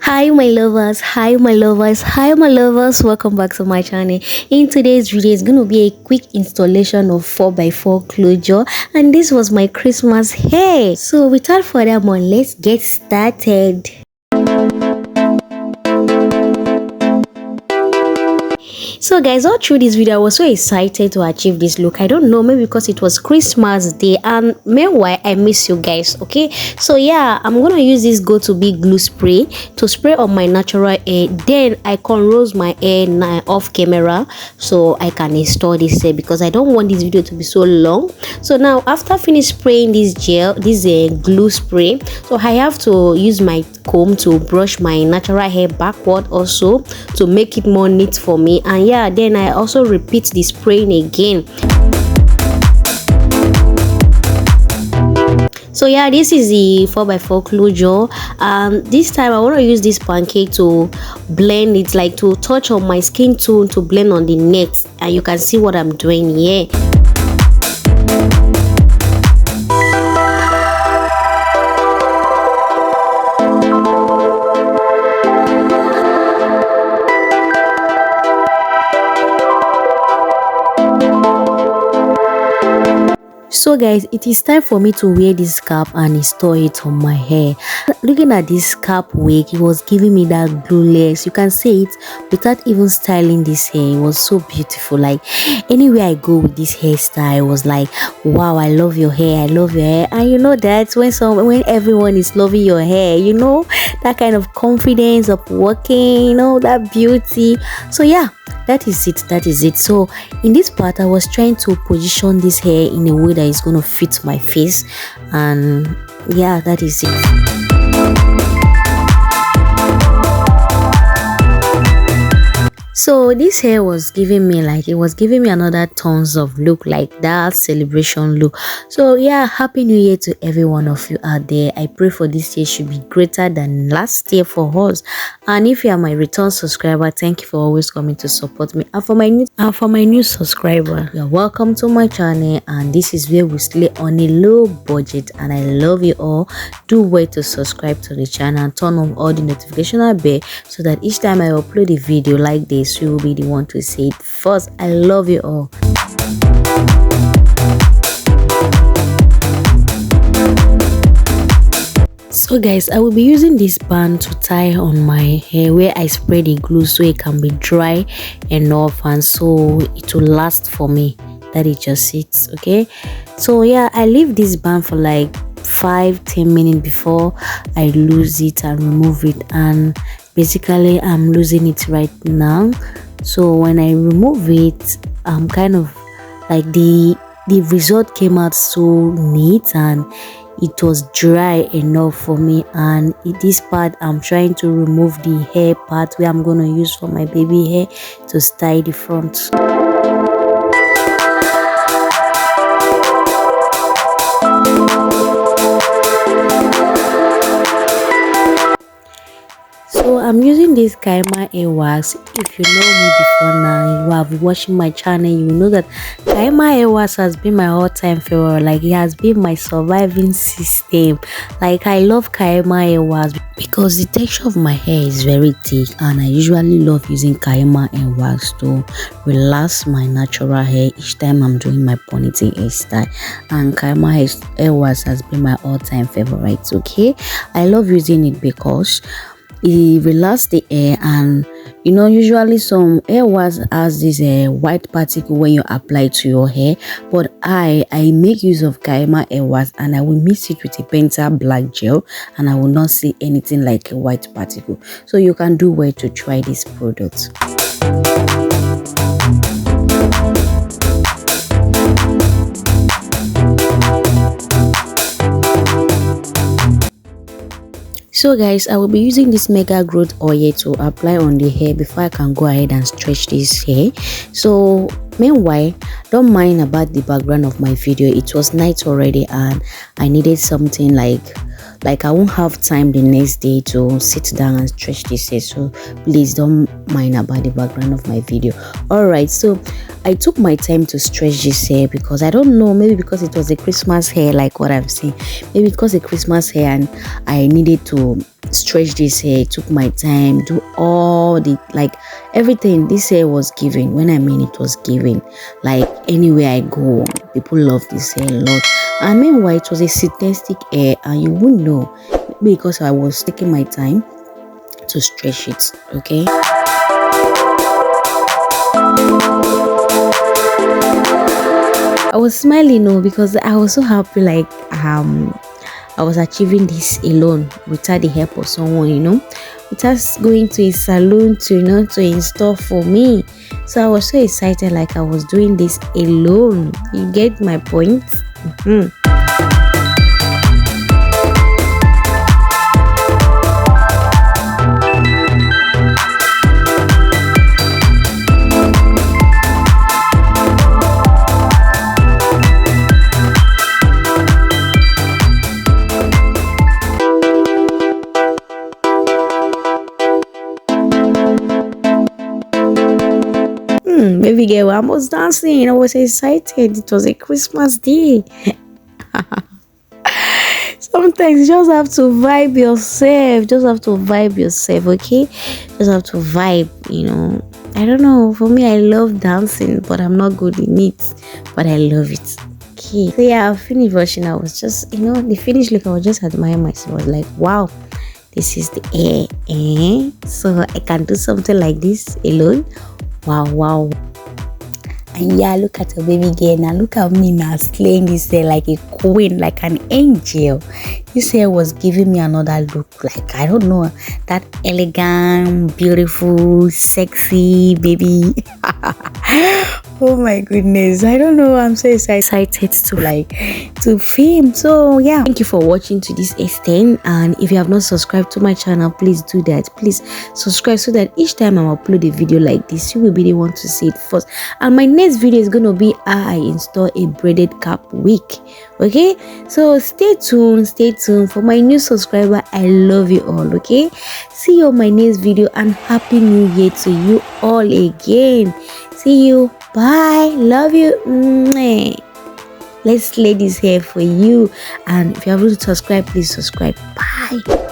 Hi my lovers, hi my lovers, hi my lovers, welcome back to my channel. In today's video is going to be a quick installation of 4x4 closure, and this was my Christmas hair. So without further ado, let's get started. So guys, all through this video I was so excited to achieve this look. I don't know, maybe because it was Christmas day, and meanwhile I miss you guys. Okay, so yeah, I'm gonna use this go-to-be glue spray to spray on my natural hair. Then I cornrows my hair now off camera so I can install this hair, because I don't want this video to be so long. So now after finish spraying this gel, this glue spray, so I have to use my comb to brush my natural hair backward also to make it more neat for me. And yeah, then I also repeat the spraying again. So yeah, this is the 4x4 closure. This time I want to use this pancake to blend it, like to touch on my skin tone to blend on the net, and you can see what I'm doing here. So guys, it is time for me to wear this cap and install it on my hair. Looking at this cap wig, it was giving me that glueless, you can say it, without even styling this hair. It was so beautiful. Like anywhere I go with this hairstyle, I was like, wow, I love your hair, I love your hair. And you know that when everyone is loving your hair, you know, that kind of confidence of working, you know, that beauty. So yeah, that is it. So in this part I was trying to position this hair in a way that is going to fit my face, and yeah, that is it. So this hair was giving me another tons of look, like that celebration look. So yeah, happy new year to every one of you out there. I pray for this year should be greater than last year for us. And if you are my return subscriber, thank you for always coming to support me. And for my new subscriber, you're welcome to my channel, and this is where we slay on a low budget, and I love you all. Do wait to subscribe to the channel and turn on all the notification bell so that each time I upload a video like this, you will be the one to see it first. I love you all. So guys, I will be using this band to tie on my hair where I spray the glue so it can be dry enough and so it will last for me. That is just it. Okay, so yeah, I leave this band for like 5-10 minutes before I lose it and remove it, and basically I'm losing it right now. So when I remove it, I'm kind of like the result came out so neat and it was dry enough for me. And in this part I'm trying to remove the hair part where I'm gonna use for my baby hair to style the front. So I'm using this KAIMA hair wax. If you know me before now, you have been watching my channel, you know that KAIMA hair wax has been my all-time favorite. Like it has been my surviving system. Like I love KAIMA hair wax because the texture of my hair is very thick, and I usually love using KAIMA hair wax to relax my natural hair each time I'm doing my ponytail hairstyle. And KAIMA hair wax has been my all-time favorite. Okay, I love using it because it relaxes the hair, and you know, usually some hair wax has this white particle when you apply it to your hair, but I make use of KAIMA hair wax, and I will mix it with a penta black gel, and I will not see anything like a white particle. So you can do well to try this product. So guys, I will be using this mega growth oil to apply on the hair before I can go ahead and stretch this hair. So meanwhile, don't mind about the background of my video. It was night already and I needed something like like I won't have time the next day to sit down and stretch this hair, so please don't mind about the background of my video. All right, so I took my time to stretch this hair because I don't know, maybe because it was a Christmas hair, like what I'm saying, maybe because a Christmas hair and I needed to stretch this hair. It took my time, do all the, like, everything. This hair was giving. When I mean it was giving, like anywhere I go, people love this hair a lot. And meanwhile, it was a synthetic hair, and you wouldn't know because I was taking my time to stretch it. Okay. I was smiling, no, because I was so happy, like I was achieving this alone without the help of someone, you know, without going to a salon to, you know, to install for me. So I was so excited, like I was doing this alone. You get my point? Baby girl, I was dancing. I was excited. It was a Christmas day. Sometimes you just have to vibe yourself. Just have to vibe yourself, okay? Just have to vibe, you know. I don't know. For me, I love dancing, but I'm not good in it. But I love it. Okay. So yeah, I finished washing. I was just, you know, the finished look, I was just admiring myself. I was like, wow, this is the hair. So I can do something like this alone. Wow. And yeah, look at your baby girl. Now look at me now, slaying this hair like a queen, like an angel. This hair was giving me another look, like, I don't know, that elegant, beautiful, sexy baby. Oh my goodness, I don't know, I'm so excited to film. So yeah, thank you for watching to this extent, and if you have not subscribed to my channel, please do that. Please subscribe so that each time I upload a video like this, you will be the one to see it first. And my next video is gonna be how I install a braided cap wig. Okay, so stay tuned for my new subscriber. I love you all. Okay, see you on my next video, and happy new year to you all again. See you, bye, love you. Let's slay this hair for you. And if you haven't subscribed, please subscribe. Bye.